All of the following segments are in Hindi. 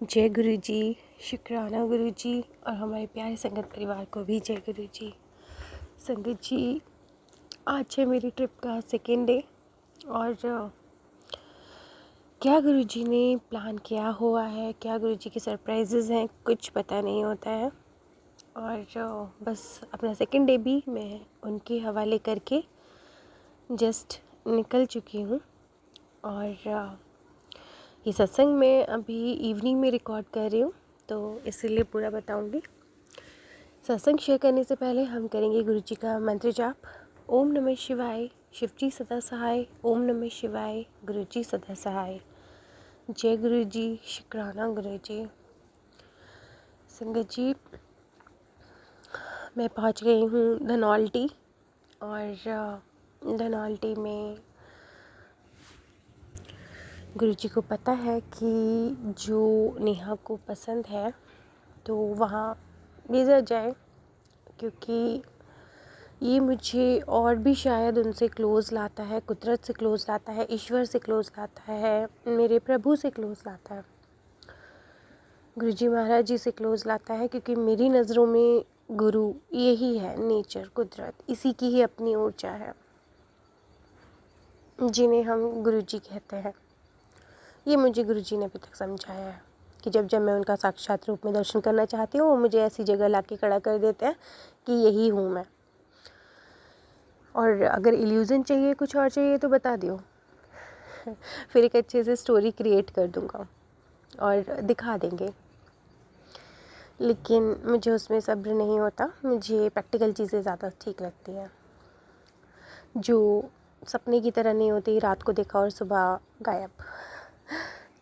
जय गुरु जी, शुक्राना गुरु जी और हमारे प्यारे संगत परिवार को भी जय गुरु जी। संगत जी, आज है मेरी ट्रिप का सेकेंड डे और क्या गुरु जी ने प्लान किया हुआ है, क्या गुरु जी के सरप्राइजेज़ हैं, कुछ पता नहीं होता है। और बस अपना सेकेंड डे भी मैं उनके हवाले करके जस्ट निकल चुकी हूँ। और ये सत्संग मैं अभी इवनिंग में रिकॉर्ड कर रही हूँ, तो इसीलिए पूरा बताऊँगी। सत्संग शेयर करने से पहले हम करेंगे गुरु जी का मंत्र जाप। ओम नमः शिवाय, शिव जी सदा सहाय। ओम नमः शिवाय, गुरु जी सदा सहाय। जय गुरु जी, शुक्राना गुरु जी। संगत जी, मैं पहुंच गई हूँ धनौल्टी और धनौल्टी में गुरु जी को पता है कि जो नेहा को पसंद है तो वहाँ भेजा जाए, क्योंकि ये मुझे और भी शायद उनसे क्लोज़ लाता है, कुदरत से क्लोज़ लाता है, ईश्वर से क्लोज़ लाता है, मेरे प्रभु से क्लोज़ लाता है, गुरु जी महाराज जी से क्लोज़ लाता है। क्योंकि मेरी नज़रों में गुरु यही है, नेचर, कुदरत, इसी की ही अपनी ऊर्जा है जिन्हें हम गुरु जी कहते हैं। ये मुझे गुरु जी ने अभी तक समझाया है कि जब जब मैं उनका साक्षात रूप में दर्शन करना चाहती हूँ, वो मुझे ऐसी जगह ला के खड़ा कर देते हैं कि यही हूँ मैं। और अगर इल्यूज़न चाहिए, कुछ और चाहिए तो बता दियो फिर एक अच्छे से स्टोरी क्रिएट कर दूँगा और दिखा देंगे। लेकिन मुझे उसमें सब्र नहीं होता, मुझे प्रैक्टिकल चीज़ें ज़्यादा ठीक लगती हैं, जो सपने की तरह नहीं होती, रात को देखा और सुबह गायब।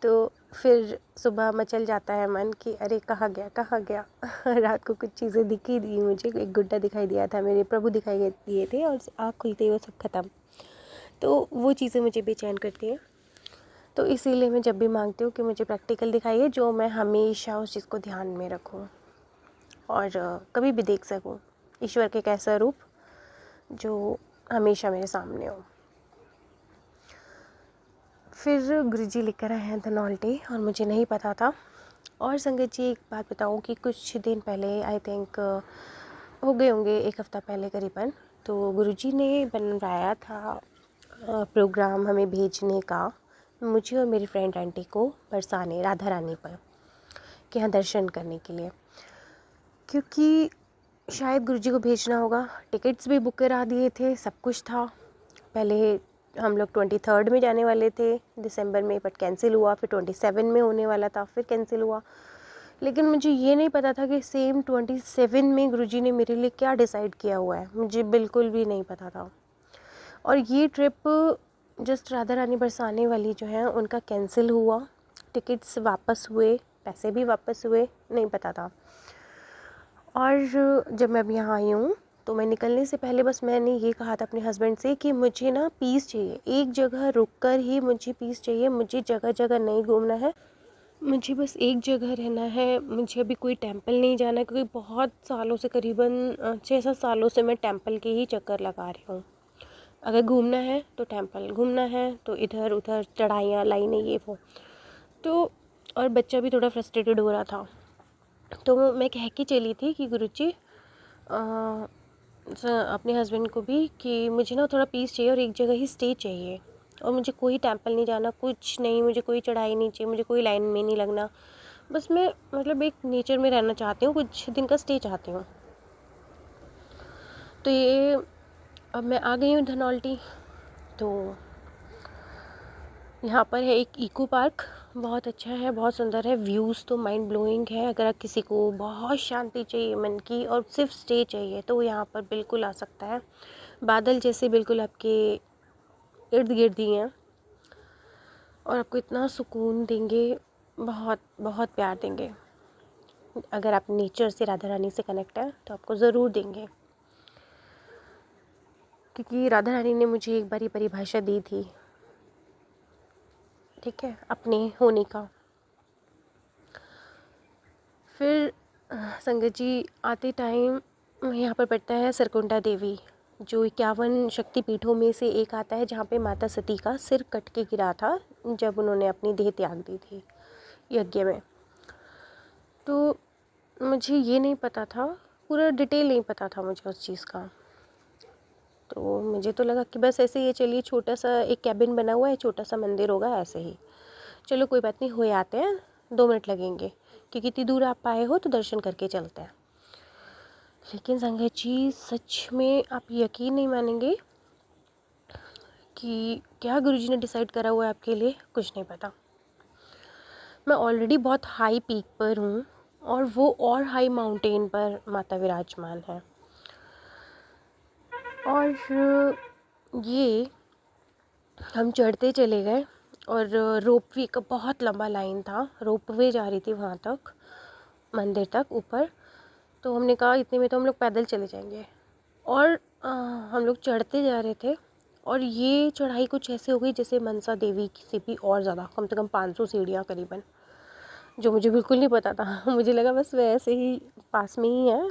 तो फिर सुबह मचल जाता है मन कि अरे कहाँ गया कहाँ गया रात को कुछ चीज़ें दिखी दी, मुझे एक गुड्डा दिखाई दिया था, मेरे प्रभु दिखाई दिए थे और आँख खुलते ही वो सब ख़त्म। तो वो चीज़ें मुझे बेचैन करती हैं। तो इसीलिए मैं जब भी मांगती हूँ कि मुझे प्रैक्टिकल दिखाइए, जो मैं हमेशा उस चीज़ को ध्यान में रखूँ और कभी भी देख सकूँ, ईश्वर के एक ऐसा रूप जो हमेशा मेरे सामने हो। फिर गुरुजी लेकर आए हैं धनौल्टी और मुझे नहीं पता था। और संगत जी, एक बात बताऊँ कि कुछ दिन पहले, आई थिंक हो गए होंगे, एक हफ़्ता पहले करीबन, तो गुरुजी ने बनवाया था प्रोग्राम हमें भेजने का, मुझे और मेरी फ्रेंड आंटी को बरसाने, राधा रानी पर, कि यहाँ दर्शन करने के लिए। क्योंकि शायद गुरुजी को भेजना होगा, टिकट्स भी बुक करा दिए थे, सब कुछ था। पहले हम लोग 23 में जाने वाले थे दिसंबर में, बट कैंसिल हुआ। फिर 27 में होने वाला था, फिर कैंसिल हुआ। लेकिन मुझे ये नहीं पता था कि सेम 27 में गुरुजी ने मेरे लिए क्या डिसाइड किया हुआ है, मुझे बिल्कुल भी नहीं पता था। और ये ट्रिप जस्ट राधा रानी बरसाने वाली जो है उनका कैंसिल हुआ, टिकट्स वापस हुए, पैसे भी वापस हुए, नहीं पता था। और जब मैं अब यहाँ आई हूँ तो मैं निकलने से पहले बस मैंने ये कहा था अपने हस्बैंड से कि मुझे ना पीस चाहिए, एक जगह रुककर ही मुझे पीस चाहिए, मुझे जगह जगह नहीं घूमना है, मुझे बस एक जगह रहना है, मुझे अभी कोई टेंपल नहीं जाना है। क्योंकि बहुत सालों से, करीबन 6-7 सालों से मैं टेंपल के ही चक्कर लगा रही हूँ। अगर घूमना है तो टेंपल, घूमना है तो इधर उधर चढ़ाइयाँ, लाइनें, ये वो। तो और बच्चा भी थोड़ा फ्रस्ट्रेटेड हो रहा था, तो मैं कह के चली थी कि गुरुजी अपने हस्बैंड को भी कि मुझे ना थोड़ा पीस चाहिए और एक जगह ही स्टे चाहिए, और मुझे कोई टेंपल नहीं जाना, कुछ नहीं, मुझे कोई चढ़ाई नहीं चाहिए, मुझे कोई लाइन में नहीं लगना, बस मैं मतलब एक नेचर में रहना चाहती हूँ, कुछ दिन का स्टे चाहती हूँ। तो ये अब मैं आ गई हूँ धनौल्टी। तो यहाँ पर है एक इको पार्क, बहुत अच्छा है, बहुत सुंदर है, व्यूज़ तो माइंड ब्लोइंग है। अगर किसी को बहुत शांति चाहिए मन की और सिर्फ स्टे चाहिए तो यहाँ पर बिल्कुल आ सकता है। बादल जैसे बिल्कुल आपके इर्द गिर्द ही हैं और आपको इतना सुकून देंगे, बहुत बहुत प्यार देंगे। अगर आप नेचर से, राधा रानी से कनेक्ट है तो आपको ज़रूर देंगे, क्योंकि राधा रानी ने मुझे एक बारी परिभाषा दी थी, ठीक है, अपने होने का। फिर संगत जी, आते टाइम यहाँ पर पड़ता है सरकुंडा देवी, जो 51 शक्तिपीठों में से एक आता है, जहाँ पे माता सती का सिर कट के गिरा था जब उन्होंने अपनी देह त्याग दी थी यज्ञ में। तो मुझे ये नहीं पता था, पूरा डिटेल नहीं पता था मुझे उस चीज़ का। तो मुझे तो लगा कि बस ऐसे ही चलिए, छोटा सा एक कैबिन बना हुआ है, छोटा सा मंदिर होगा ऐसे ही, चलो कोई बात नहीं, हो आते हैं, 2 मिनट लगेंगे क्योंकि इतनी दूर आप आए हो तो दर्शन करके चलते हैं। लेकिन संगत जी, सच में आप यकीन नहीं मानेंगे कि क्या गुरुजी ने डिसाइड करा हुआ है आपके लिए, कुछ नहीं पता। मैं ऑलरेडी बहुत हाई पीक पर हूँ और वो और हाई माउंटेन पर माता विराजमान है। और ये हम चढ़ते चले गए और रोपवे का बहुत लंबा लाइन था, रोपवे जा रही थी वहाँ तक, मंदिर तक ऊपर। तो हमने कहा इतने में तो हम लोग पैदल चले जाएंगे। और हम लोग चढ़ते जा रहे थे और ये चढ़ाई कुछ ऐसे हो गई जैसे मनसा देवी की से भी और ज़्यादा, कम से कम 500 सीढ़ियाँ करीबन, जो मुझे बिल्कुल नहीं पता था। मुझे लगा बस वैसे ही पास में ही है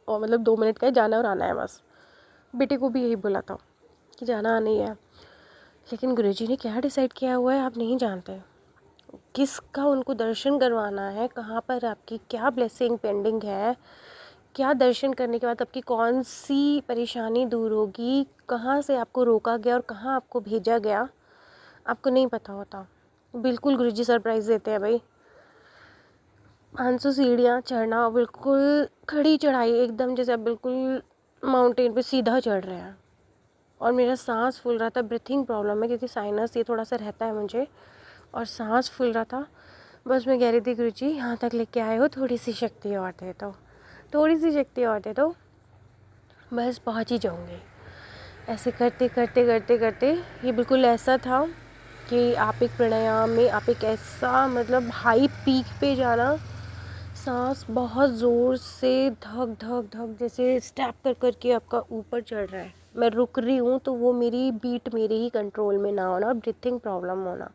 और मतलब 2 मिनट का है, जाना और आना है बस। बेटे को भी यही बोला था कि जाना आना ही है। लेकिन गुरुजी ने क्या डिसाइड किया हुआ है आप नहीं जानते। किसका उनको दर्शन करवाना है, कहाँ पर आपकी क्या ब्लेसिंग पेंडिंग है, क्या दर्शन करने के बाद आपकी कौन सी परेशानी दूर होगी, कहाँ से आपको रोका गया और कहाँ आपको भेजा गया, आपको नहीं पता होता। बिल्कुल गुरुजी सरप्राइज़ देते हैं भाई। 500 सीढ़ियाँ चढ़ना, बिल्कुल खड़ी चढ़ाई, एकदम जैसे आप बिल्कुल माउंटेन पे सीधा चढ़ रहे हैं। और मेरा सांस फूल रहा था, ब्रीथिंग प्रॉब्लम है क्योंकि साइनस ये थोड़ा सा रहता है मुझे, और सांस फूल रहा था। बस मैं कह रही थी गुरुजी यहाँ तक लेके आए हो, थोड़ी सी शक्ति और दे दो, थोड़ी सी शक्ति और दे दो, बस पहुँच ही जाऊँगी। ऐसे करते करते करते करते ये बिल्कुल ऐसा था कि आप एक प्राणायाम में, आप एक ऐसा मतलब हाई पीक पे जाना, सांस बहुत ज़ोर से धक धक धक जैसे स्टेप कर करके आपका ऊपर चढ़ रहा है। मैं रुक रही हूँ तो वो मेरी बीट मेरे ही कंट्रोल में ना होना, ब्रीथिंग प्रॉब्लम होना।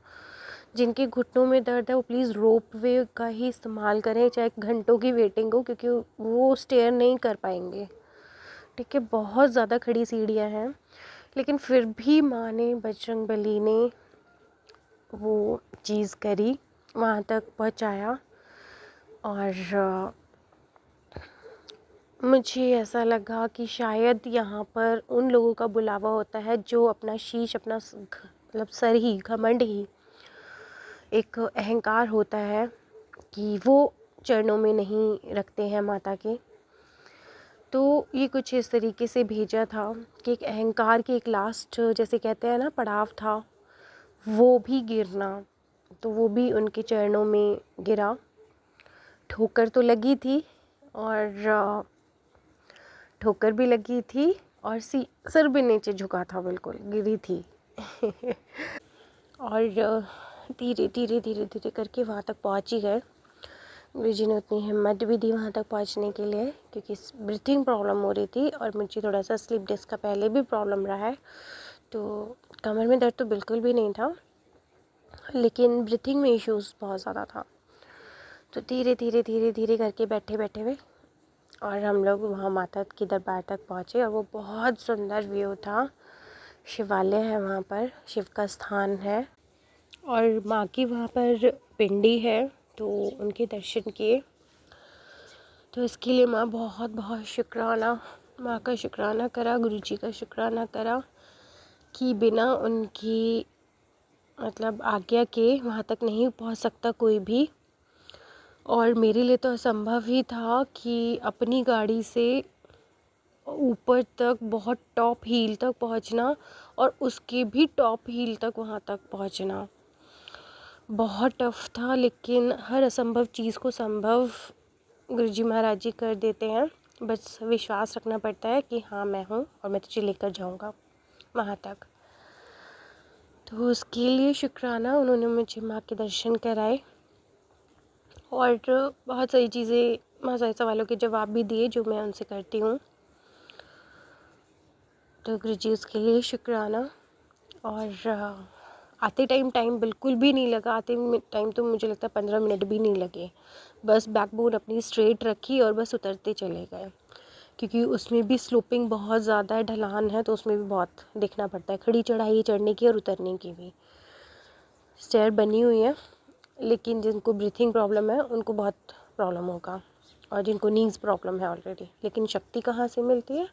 जिनके घुटनों में दर्द है वो प्लीज़ रोप वे का ही इस्तेमाल करें, चाहे घंटों की वेटिंग हो, क्योंकि वो स्टेयर नहीं कर पाएंगे। ठीक है, बहुत ज़्यादा खड़ी सीढ़ियाँ हैं, लेकिन फिर भी माँ ने, बजरंगबली ने वो चीज़ करी, वहाँ तक पहुँचाया। और मुझे ऐसा लगा कि शायद यहाँ पर उन लोगों का बुलावा होता है जो अपना शीश, अपना मतलब सर ही, घमंड ही, एक अहंकार होता है कि वो चरणों में नहीं रखते हैं माता के। तो ये कुछ इस तरीके से भेजा था कि एक अहंकार की एक लास्ट, जैसे कहते हैं ना, पड़ाव था, वो भी गिरना। तो वो भी उनके चरणों में गिरा। ठोकर तो लगी थी, और ठोकर भी लगी थी, और सर भी नीचे झुका था, बिल्कुल गिरी थी। और धीरे धीरे धीरे धीरे करके वहाँ तक पहुँच ही गए। गुरुजी ने उतनी हिम्मत भी दी वहाँ तक पहुँचने के लिए, क्योंकि ब्रीथिंग प्रॉब्लम हो रही थी और मुझे थोड़ा सा स्लिप डिस्क का पहले भी प्रॉब्लम रहा है। तो कमर में दर्द तो बिल्कुल भी नहीं था, लेकिन ब्रीथिंग में इश्यूज़ बहुत ज़्यादा था। तो धीरे धीरे धीरे धीरे करके बैठे बैठे हुए और हम लोग वहाँ माता के दरबार तक पहुँचे। और वो बहुत सुंदर व्यू था, शिवालय है वहाँ पर, शिव का स्थान है, और माँ की वहाँ पर पिंडी है, तो उनके दर्शन किए। तो इसके लिए माँ बहुत बहुत शुक्राना, माँ का शुक्राना करा, गुरुजी का शुक्राना करा कि बिना उनकी मतलब आज्ञा के वहाँ तक नहीं पहुँच सकता कोई भी। और मेरे लिए तो असंभव ही था कि अपनी गाड़ी से ऊपर तक, बहुत टॉप हील तक पहुँचना, और उसके भी टॉप हील तक वहाँ तक पहुँचना बहुत टफ था। लेकिन हर असंभव चीज़ को संभव गुरुजी महाराज जी कर देते हैं। बस विश्वास रखना पड़ता है कि हाँ मैं हूँ और मैं तुझे लेकर जाऊँगा वहाँ तक। तो उसके लिए शुक्राना, उन्होंने मुझे माँ के दर्शन कराए और बहुत सारी चीज़ें, बहुत सारे सवालों के जवाब भी दिए जो मैं उनसे करती हूँ। तो गुरुजी उसके लिए शुक्राना। और आते टाइम बिल्कुल भी नहीं लगा, आते टाइम तो मुझे लगता है 15 मिनट भी नहीं लगे। बस बैकबोन अपनी स्ट्रेट रखी और बस उतरते चले गए, क्योंकि उसमें भी स्लोपिंग बहुत ज़्यादा है, ढलान है, तो उसमें भी बहुत देखना पड़ता है, खड़ी चढ़ाई चढ़ने की और उतरने की भी। स्टेयर बनी हुई है, लेकिन जिनको ब्रीथिंग प्रॉब्लम है उनको बहुत प्रॉब्लम होगा, और जिनको नीज प्रॉब्लम है ऑलरेडी। लेकिन शक्ति कहाँ से मिलती है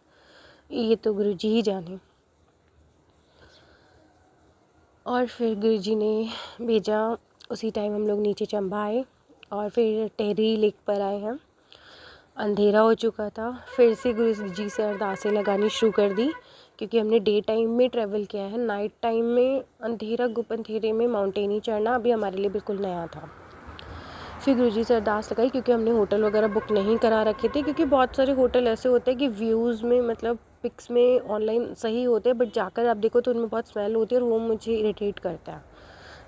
ये तो गुरुजी ही जाने। और फिर गुरुजी ने भेजा, उसी टाइम हम लोग नीचे चंबा आए और फिर टेहरी लेक पर आए हैं। अंधेरा हो चुका था, फिर से गुरुजी से अरदासें लगानी शुरू कर दी, क्योंकि हमने डे टाइम में ट्रैवल किया है। नाइट टाइम में अंधेरा गुप अंधेरे में माउंटेन ही चढ़ना अभी हमारे लिए बिल्कुल नया था। फिर गुरुजी से अरदास लगाई, क्योंकि हमने होटल वगैरह बुक नहीं करा रखे थे, क्योंकि बहुत सारे होटल ऐसे होते हैं कि व्यूज़ में मतलब पिक्स में ऑनलाइन सही होते हैं, बट जाकर आप देखो तो उनमें बहुत स्मेल होती है और वो मुझे इरिटेट करता है।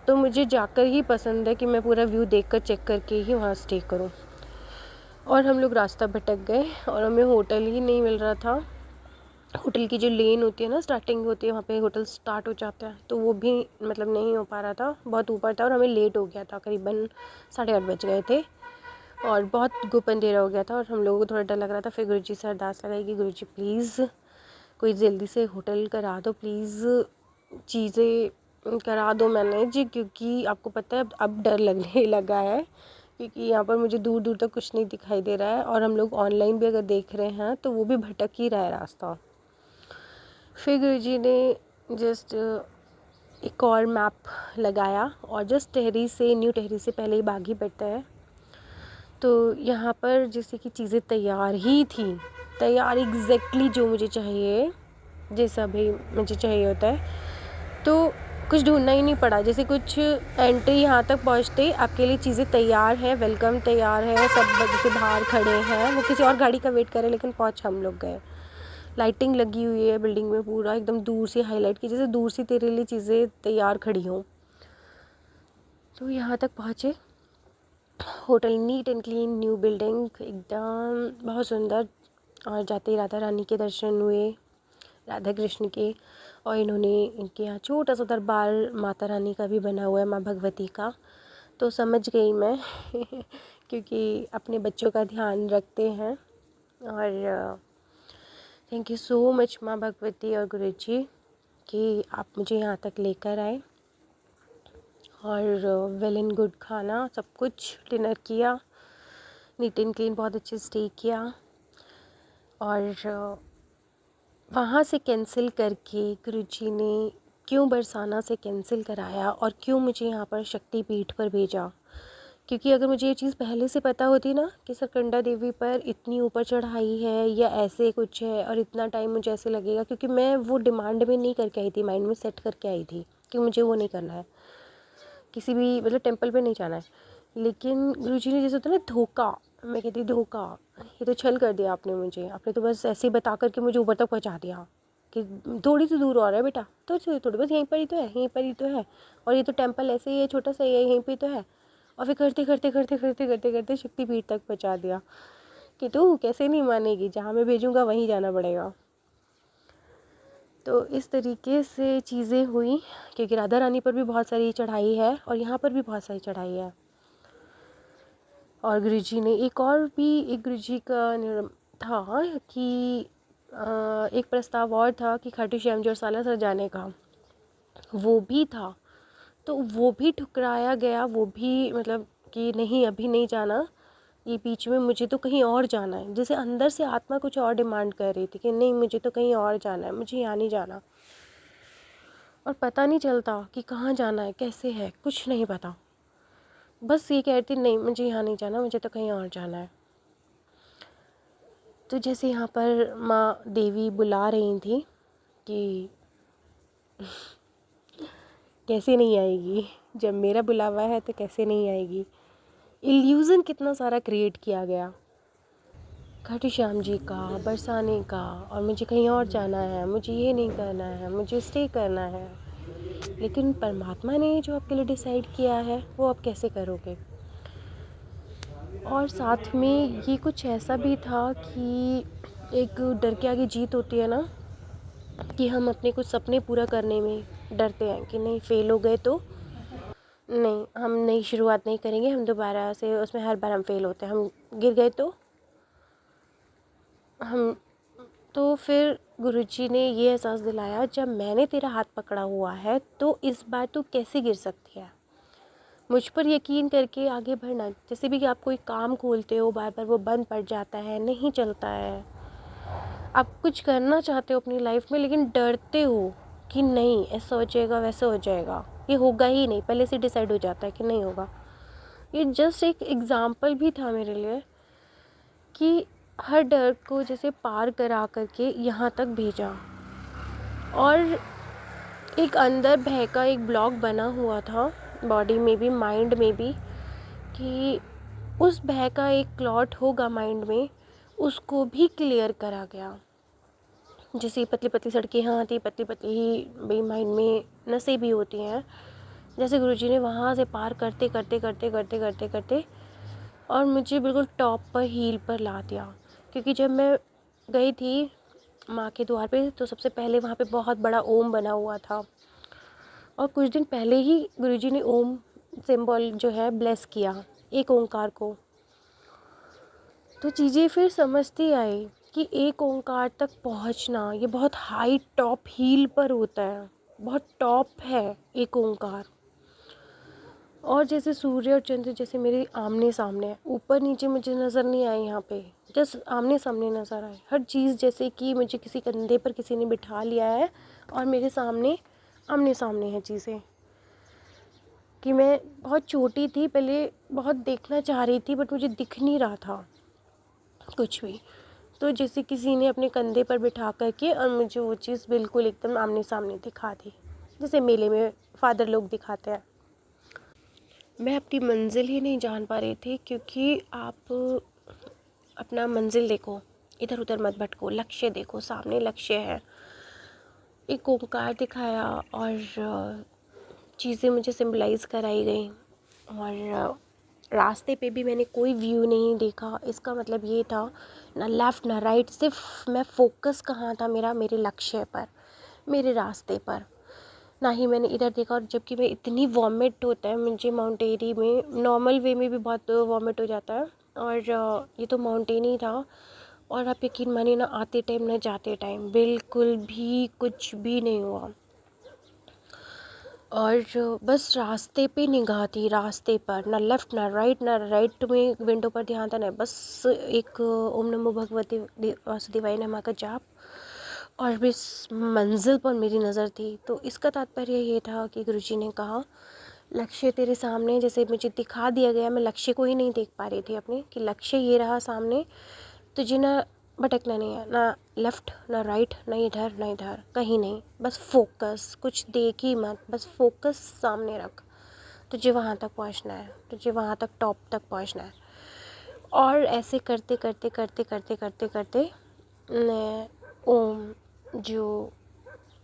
तो मुझे जाकर ही पसंद है कि मैं पूरा व्यू देखकर चेक करके ही वहाँ स्टे करूँ। और हम लोग रास्ता भटक गए और हमें होटल ही नहीं मिल रहा था। होटल की जो लेन होती है ना, स्टार्टिंग होती है, वहाँ पे होटल स्टार्ट हो जाता है, तो वो भी मतलब नहीं हो पा रहा था, बहुत ऊपर था और हमें लेट हो गया था, करीबन 8:30 बज गए थे और बहुत गुप अंधेरा हो गया था और हम लोगों को थोड़ा डर लग रहा था। फिर गुरुजी से अरदास लगाई कि गुरुजी प्लीज़ कोई जल्दी से होटल करा दो, प्लीज़ चीज़ें करा दो मैनेज, क्योंकि आपको पता है अब डर लगने लगा है, क्योंकि यहाँ पर मुझे दूर दूर तक कुछ नहीं दिखाई दे रहा है और हम लोग ऑनलाइन भी अगर देख रहे हैं तो वो भी भटक ही रहा है रास्ता। फिर गुरुजी ने जस्ट एक और मैप लगाया और जस्ट टेहरी से, न्यू टेहरी से पहले ही बागी पड़ता है। तो यहाँ पर जैसे कि चीज़ें तैयार ही थी, तैयार एग्जैक्टली जो मुझे चाहिए, जैसा भी मुझे चाहिए होता है, तो कुछ ढूंढना ही नहीं पड़ा। जैसे कुछ एंट्री यहाँ तक पहुँचते आपके लिए चीज़ें तैयार है, वेलकम तैयार है, सब जैसे बाहर खड़े हैं, वो किसी और गाड़ी का वेट कर रहे हैं, लेकिन पहुँच हम लोग गए। लाइटिंग लगी हुई है बिल्डिंग में, पूरा एकदम दूर से हाईलाइट की, जैसे दूर से तेरे लिए चीज़ें तैयार खड़ी हों। तो यहाँ तक पहुँचे, hotel neat and clean, new building, एकदम बहुत सुंदर। और जाते ही राधा रानी के दर्शन हुए, राधा कृष्ण के, और इन्होंने इनके यहाँ छोटा सा दरबार माता रानी का भी बना हुआ है, माँ भगवती का। तो समझ गई मैं क्योंकि अपने बच्चों का ध्यान रखते हैं। और थैंक यू सो मच माँ भगवती और गुरुजी कि आप मुझे यहाँ तक लेकर आए। और वेल एंड गुड खाना, सब कुछ डिनर किया, नीट एंड क्लीन, बहुत अच्छे स्टे किया। और वहाँ से कैंसिल करके गुरुजी ने क्यों बरसाना से कैंसिल कराया और क्यों मुझे यहाँ पर शक्तिपीठ पर भेजा, क्योंकि अगर मुझे ये चीज़ पहले से पता होती ना कि सरकंडा देवी पर इतनी ऊपर चढ़ाई है या ऐसे कुछ है और इतना टाइम मुझे ऐसे लगेगा, क्योंकि मैं वो डिमांड में नहीं करके आई थी, माइंड में सेट करके आई थी कि मुझे वो नहीं करना है, किसी भी मतलब टेंपल पे नहीं जाना है। लेकिन गुरुजी ने जैसे होता है ना धोखा, मैं कहती धोखा, ये तो छल कर दिया आपने मुझे, आपने तो बस ऐसे ही बता करके मुझे ऊपर तक पहुंचा दिया कि थोड़ी सी दूर और है बेटा, तो थोड़ी बस यहीं पर ही तो है, यहीं पर ही तो है, और ये तो टेंपल ऐसे ही है, छोटा सा ही है, यहीं पर तो है। और फिर करते करते करते करते करते करते शक्तिपीठ तक पहुंचा दिया कि तू कैसे नहीं मानेगी, जहाँ मैं भेजूँगा वहीं जाना पड़ेगा। तो इस तरीके से चीज़ें हुई, क्योंकि राधा रानी पर भी बहुत सारी चढ़ाई है और यहाँ पर भी बहुत सारी चढ़ाई है। और गुरुजी ने एक गुरुजी का था कि एक प्रस्ताव और था कि खाटू श्याम जी और सालासर जाने का, वो भी था, तो वो भी ठुकराया गया, वो भी मतलब कि नहीं अभी नहीं जाना, ये बीच में मुझे तो कहीं और जाना है। जैसे अंदर से आत्मा कुछ और डिमांड कर रही थी कि नहीं मुझे तो कहीं और जाना है, मुझे यहाँ नहीं जाना। और पता नहीं चलता कि कहाँ जाना है, कैसे है, कुछ नहीं पता, बस ये कहती नहीं मुझे यहाँ नहीं जाना, मुझे तो कहीं और जाना है। तो जैसे यहाँ पर माँ देवी बुला रही थी कि कैसे नहीं आएगी, जब मेरा बुलावा है तो कैसे नहीं आएगी। इल्यूज़न कितना सारा क्रिएट किया गया खाटू श्याम जी का, बरसाने का, और मुझे कहीं और जाना है, मुझे ये नहीं करना है, मुझे स्टे करना है। लेकिन परमात्मा ने जो आपके लिए डिसाइड किया है वो आप कैसे करोगे। और साथ में ये कुछ ऐसा भी था कि एक डर के आगे जीत होती है ना, कि हम अपने कुछ सपने पूरा करने में डरते हैं कि नहीं फेल हो गए तो नहीं, हम नई शुरुआत नहीं करेंगे, हम दोबारा से उसमें हर बार हम फेल होते हैं, हम गिर गए तो हम। तो फिर गुरुजी ने ये एहसास दिलाया, जब मैंने तेरा हाथ पकड़ा हुआ है तो इस बार तू कैसे गिर सकती है, मुझ पर यकीन करके आगे बढ़ना। जैसे भी कि आप कोई काम खोलते हो, बार बार वो बंद पड़ जाता है, नहीं चलता है, आप कुछ करना चाहते हो अपनी लाइफ में लेकिन डरते हो कि नहीं ऐसा हो जाएगा, वैसा हो जाएगा, ये होगा ही नहीं, पहले से डिसाइड हो जाता है कि नहीं होगा। ये जस्ट एक एग्ज़ाम्पल भी था मेरे लिए कि हर डर को जैसे पार करा करके यहाँ तक भेजा। और एक अंदर भय का एक ब्लॉक बना हुआ था, बॉडी में भी माइंड में भी, कि उस भय का एक क्लॉट होगा माइंड में, उसको भी क्लियर करा गया। जैसे पतली पतली सड़कें यहाँ थी, पतली पतली ही भाई माइंड में नसें भी होती हैं, जैसे गुरुजी ने वहाँ से पार करते करते करते करते करते करते और मुझे बिल्कुल टॉप पर, हील पर ला दिया। क्योंकि जब मैं गई थी माँ के द्वार पे तो सबसे पहले वहाँ पे बहुत बड़ा ओम बना हुआ था, और कुछ दिन पहले ही गुरुजी ने ओम सिंबल जो है ब्लेस किया, एक ओंकार को। तो चीज़ें फिर समझती आई कि एक ओंकार तक पहुंचना ये बहुत हाई टॉप हील पर होता है, बहुत टॉप है एक ओंकार। और जैसे सूर्य और चंद्र जैसे मेरे आमने सामने है, ऊपर नीचे मुझे नज़र नहीं आए, यहाँ पे जस्ट आमने सामने नज़र आए हर चीज़। जैसे कि मुझे किसी कंधे पर किसी ने बिठा लिया है और मेरे सामने आमने सामने है चीज़ें। कि मैं बहुत छोटी थी पहले, बहुत देखना चाह रही थी बट मुझे दिख नहीं रहा था कुछ भी। तो जैसे किसी ने अपने कंधे पर बिठा करके और मुझे वो चीज़ बिल्कुल एकदम आमने सामने दिखा दी, जैसे मेले में फादर लोग दिखाते हैं। मैं अपनी मंजिल ही नहीं जान पा रही थी, क्योंकि आप अपना मंजिल देखो, इधर उधर मत भटको, लक्ष्य देखो, सामने लक्ष्य है। एक ओंकार दिखाया और चीज़ें मुझे सिम्बलाइज़ कराई गई। और रास्ते पे भी मैंने कोई व्यू नहीं देखा। इसका मतलब ये था, ना लेफ़्ट ना राइट, सिर्फ मैं फोकस कहाँ था मेरा, मेरे लक्ष्य पर, मेरे रास्ते पर। ना ही मैंने इधर देखा। और जबकि मैं इतनी वॉमिट होता है मुझे माउंटेरी में, नॉर्मल वे में भी बहुत वॉमिट हो जाता है, और ये तो माउंटेन ही था। और आप यकीन मानिए ना आते टाइम ना जाते टाइम बिल्कुल भी कुछ भी नहीं हुआ। और बस रास्ते पे निगाह थी, रास्ते पर, ना लेफ़्ट ना राइट, ना राइट में विंडो पर ध्यान था, ना बस एक ओम नमो भगवते वासुदेवाय नमः का जाप, और बस मंजिल पर मेरी नज़र थी। तो इसका तात्पर्य ये था कि गुरुजी ने कहा लक्ष्य तेरे सामने, जैसे मुझे दिखा दिया गया, मैं लक्ष्य को ही नहीं देख पा रही थी अपने, कि लक्ष्य ये रहा सामने, तुझे ना भटकना नहीं है, ना लेफ़्ट ना राइट, ना इधर ना इधर, कहीं नहीं, बस फोकस, कुछ देख ही मत, बस फोकस सामने रख, तुझे वहाँ तक पहुँचना है, तुझे वहाँ तक टॉप तक पहुँचना है। और ऐसे करते करते करते करते करते करते मैं ओम, जो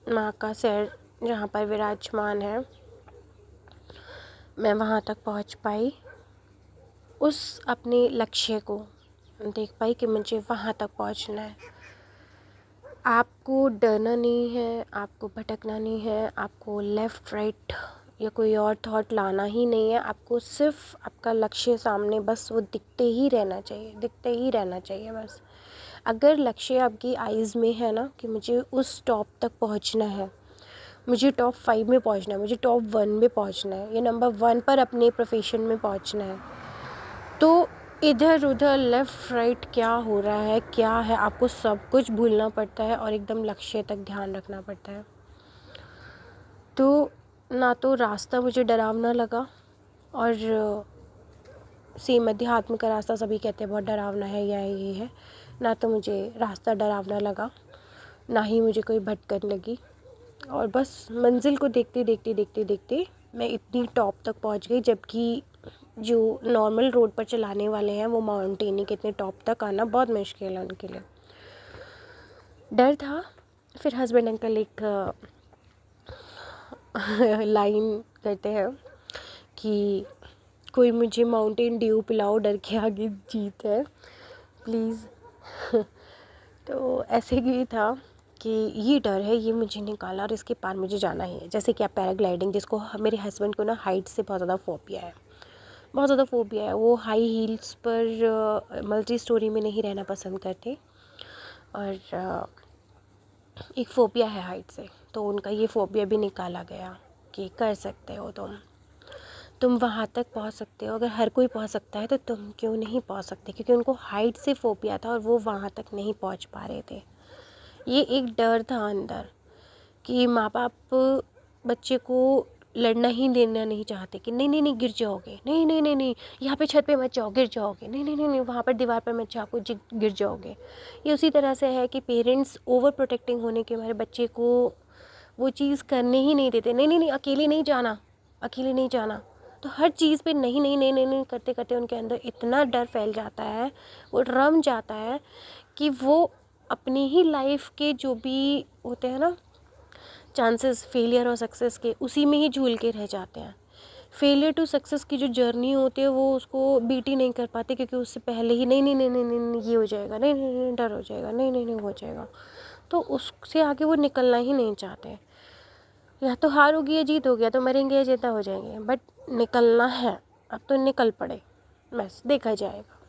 माँ का सिर जहाँ पर विराजमान है, मैं वहाँ तक पहुँच पाई, उस अपने लक्ष्य को देख पाई कि मुझे वहाँ तक पहुँचना है। आपको डरना नहीं है, आपको भटकना नहीं है, आपको लेफ़्ट राइट या कोई और थॉट लाना ही नहीं है। आपको सिर्फ आपका लक्ष्य सामने बस वो दिखते ही रहना चाहिए, दिखते ही रहना चाहिए बस। अगर लक्ष्य आपकी आइज़ में है ना कि मुझे उस टॉप तक पहुंचना है, मुझे टॉप 5 में पहुंचना है, मुझे टॉप 1 में पहुंचना है, या नंबर 1 पर अपने प्रोफेशन में पहुंचना है, तो इधर उधर लेफ़्ट राइट क्या हो रहा है, क्या है, आपको सब कुछ भूलना पड़ता है और एकदम लक्ष्य तक ध्यान रखना पड़ता है। तो ना तो रास्ता मुझे डरावना लगा, और सेम अध्यात्म का रास्ता सभी कहते हैं बहुत डरावना है या ये है, ना तो मुझे रास्ता डरावना लगा, ना ही मुझे कोई भटकन लगी। और बस मंजिल को देखते देखते देखते देखते मैं इतनी टॉप तक पहुंच गई, जबकि जो नॉर्मल रोड पर चलाने वाले हैं वो माउंटेनिंग के इतने टॉप तक आना बहुत मुश्किल है उनके लिए। डर था। फिर हस्बैंड अंकल एक लाइन कहते हैं कि कोई मुझे माउंटेन ड्यू पिलाओ, डर के आगे जीत है, प्लीज़। तो ऐसे ही था कि ये डर है, ये मुझे निकाला और इसके पार मुझे जाना ही है। जैसे कि आप पैराग्लाइडिंग, जिसको मेरे हस्बैंड को ना हाइट से बहुत ज़्यादा फोबिया है, बहुत ज़्यादा फोबिया है। वो हाई हील्स पर मल्टी स्टोरी में नहीं रहना पसंद करते, और एक फ़ोबिया है हाइट से, तो उनका ये फ़ोबिया भी निकाला गया कि कर सकते हो तुम। तुम वहाँ तक पहुँच सकते हो, अगर हर कोई पहुँच सकता है तो तुम क्यों नहीं पहुँच सकते, क्योंकि उनको हाइट से फोबिया था और वो वहाँ तक नहीं पहुँच पा रहे थे। ये एक डर था अंदर कि माँ बाप बच्चे को लड़ना ही देना नहीं चाहते कि नहीं नहीं नहीं गिर जाओगे, नहीं नहीं नहीं नहीं यहाँ पे छत पे मत जाओ गिर जाओगे, नहीं नहीं नहीं नहीं वहाँ पर दीवार पर मत जाओ गिर जाओगे। ये उसी तरह से है कि पेरेंट्स ओवर प्रोटेक्टिंग होने के हमारे बच्चे को वो चीज़ करने ही नहीं देते। नहीं नहीं नहीं अकेले नहीं जाना, अकेले नहीं जाना। तो हर चीज़ पे नहीं नहीं नहीं नहीं नहीं करते करते उनके अंदर इतना डर फैल जाता है, वो रम जाता है कि वो अपनी ही लाइफ के जो भी होते हैं ना चांसेस फेलियर और सक्सेस के, उसी में ही झूल के रह जाते हैं। फेलियर टू सक्सेस की जो जर्नी होती है वो उसको बीट ही नहीं कर पाते, क्योंकि उससे पहले ही नहीं नहीं नहीं नहीं नहीं नहीं ये हो जाएगा, नहीं नहीं नहीं डर हो जाएगा, नहीं नहीं नहीं हो जाएगा। तो उससे आगे वो निकलना ही नहीं चाहते। या तो हार होगी या जीत होगी, या तो मरेंगे या जिंदा हो जाएंगे, बट निकलना है। अब तो निकल पड़े, बस देखा जाएगा।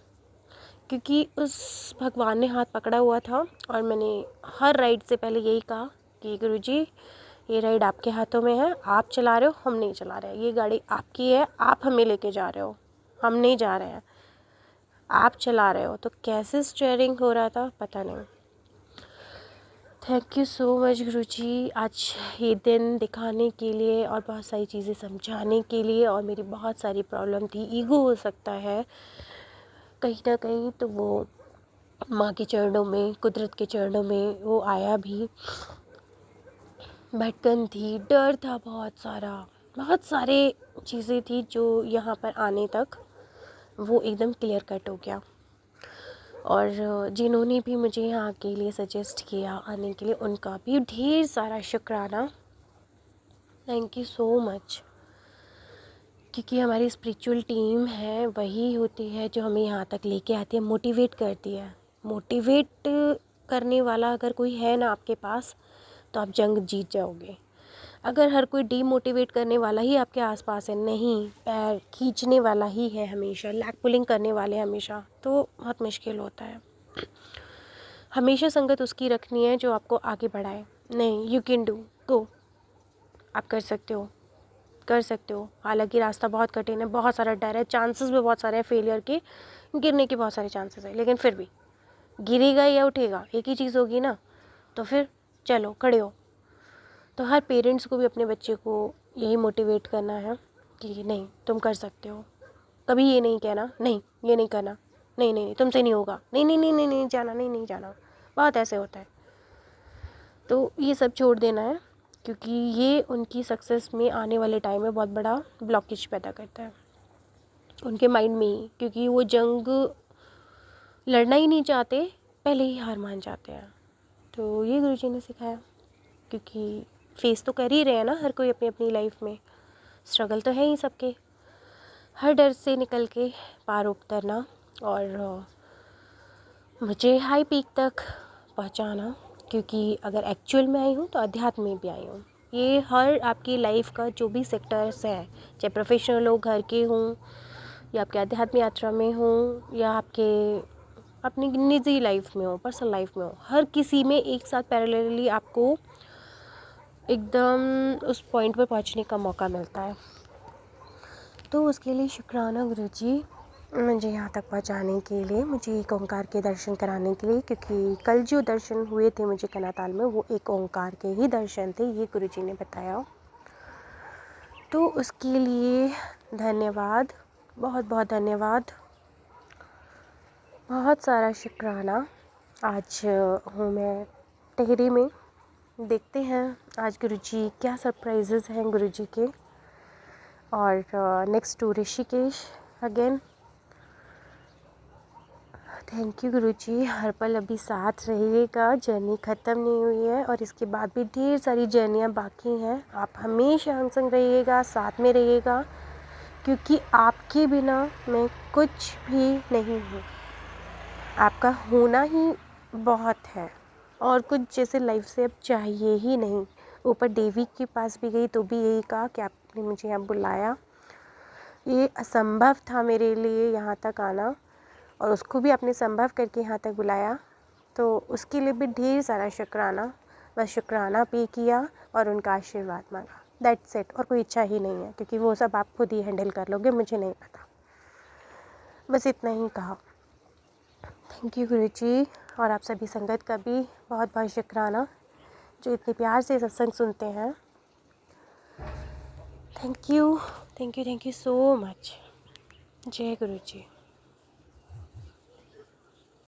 क्योंकि उस भगवान ने हाथ पकड़ा हुआ था और मैंने हर राइड से पहले यही कहा कि गुरुजी ये राइड आपके हाथों में है, आप चला रहे हो, हम नहीं चला रहे, ये गाड़ी आपकी है, आप हमें लेके जा रहे हो, हम नहीं जा रहे हैं, आप चला रहे हो। तो कैसे स्टीयरिंग हो रहा था पता नहीं। थैंक यू सो मच गुरुजी, आज ये दिन दिखाने के लिए और बहुत सारी चीज़ें समझाने के लिए। और मेरी बहुत सारी प्रॉब्लम थी, ईगो हो सकता है कहीं ना कहीं, तो वो माँ के चरणों में, कुदरत के चरणों में वो आया भी। भटकन थी, डर था, बहुत सारे चीज़ें थी जो यहाँ पर आने तक वो एकदम क्लियर कट हो गया। और जिन्होंने भी मुझे यहाँ के लिए सजेस्ट किया आने के लिए, उनका भी ढेर सारा शुक्राना। Thank you so much. क्योंकि हमारी स्पिरिचुअल टीम है, वही होती है जो हमें यहाँ तक लेके आती है, मोटिवेट करती है। मोटिवेट करने वाला अगर कोई है ना आपके पास, तो आप जंग जीत जाओगे। अगर हर कोई डीमोटिवेट करने वाला ही आपके आसपास है, नहीं पैर खींचने वाला ही है हमेशा, लैग पुलिंग करने वाले हमेशा, तो बहुत मुश्किल होता है। हमेशा संगत उसकी रखनी है जो आपको आगे बढ़ाए। नहीं, यू कैन डू, गो, आप कर सकते हो, कर सकते हो। हालांकि रास्ता बहुत कठिन है, बहुत सारा डर है, चांसेस भी बहुत सारे हैं फेलियर के, गिरने के बहुत सारे चांसेस है, लेकिन फिर भी गिरेगा या उठेगा एक ही चीज़ होगी ना। तो फिर चलो खड़े हो। तो हर पेरेंट्स को भी अपने बच्चे को यही मोटिवेट करना है कि नहीं तुम कर सकते हो। कभी ये नहीं कहना नहीं ये नहीं करना, नहीं नहीं नहीं तुमसे नहीं होगा, नहीं नहीं नहीं नहीं नहीं जाना, नहीं नहीं जाना। बहुत ऐसे होता है, तो ये सब छोड़ देना है, क्योंकि ये उनकी सक्सेस में आने वाले टाइम में बहुत बड़ा ब्लॉकेज पैदा करता है उनके माइंड में ही। क्योंकि वो जंग लड़ना ही नहीं चाहते, पहले ही हार मान जाते हैं। तो ये गुरुजी ने सिखाया, क्योंकि फेस तो कर ही रहे हैं ना हर कोई अपनी अपनी लाइफ में, स्ट्रगल तो है ही सबके। हर डर से निकल के पार उतरना और मुझे हाई पीक तक पहुंचाना। क्योंकि अगर एक्चुअल में आई हूँ तो अध्यात्म में भी आई हूँ। ये हर आपकी लाइफ का जो भी सेक्टर्स है, चाहे प्रोफेशनल हो, घर के हों, या आपके अध्यात्म यात्रा में हों, या आपके अपनी निजी लाइफ में हो, पर्सनल लाइफ में हो, हर किसी में एक साथ पैरेलली आपको एकदम उस पॉइंट पर पहुंचने का मौका मिलता है। तो उसके लिए शुक्राना गुरुजी, मुझे यहाँ तक पहुँचाने के लिए, मुझे एक ओंकार के दर्शन कराने के लिए। क्योंकि कल जो दर्शन हुए थे मुझे कनाताल में, वो एक ओंकार के ही दर्शन थे, ये गुरुजी ने बताया। तो उसके लिए धन्यवाद, बहुत बहुत धन्यवाद, बहुत सारा शुक्राना। आज हूँ मैं टिहरी में, देखते हैं आज गुरुजी क्या सरप्राइजेज़ हैं गुरुजी के। और next to Rishikesh again. Thank you Guruji, हर पल अभी साथ रहिएगा, जर्नी ख़त्म नहीं हुई है और इसके बाद भी ढेर सारी जर्नियाँ बाकी हैं। आप हमेशा हम संग रहिएगा, साथ में रहिएगा, क्योंकि आपके बिना मैं कुछ भी नहीं हूँ। आपका होना ही बहुत है और कुछ जैसे लाइफ से अब चाहिए ही नहीं। ऊपर देवी के पास भी गई तो भी यही कहा कि आपने मुझे यहाँ बुलाया। ये असंभव था मेरे लिए यहाँ तक आना, और उसको भी आपने संभव करके यहाँ तक बुलाया, तो उसके लिए भी ढेर सारा शुक्राना। बस शुक्राना पे किया और उनका आशीर्वाद मांगा। That's it. और कोई इच्छा ही नहीं है, क्योंकि वो सब आप खुद ही हैंडल कर लोगे, मुझे नहीं पता। बस इतना ही कहा। थैंक यू गुरु जी, और आप सभी संगत का भी बहुत बहुत शुक्राना जो इतने प्यार से सत्संग सुनते हैं। Thank you, thank you, thank you so much. जय गुरु जी।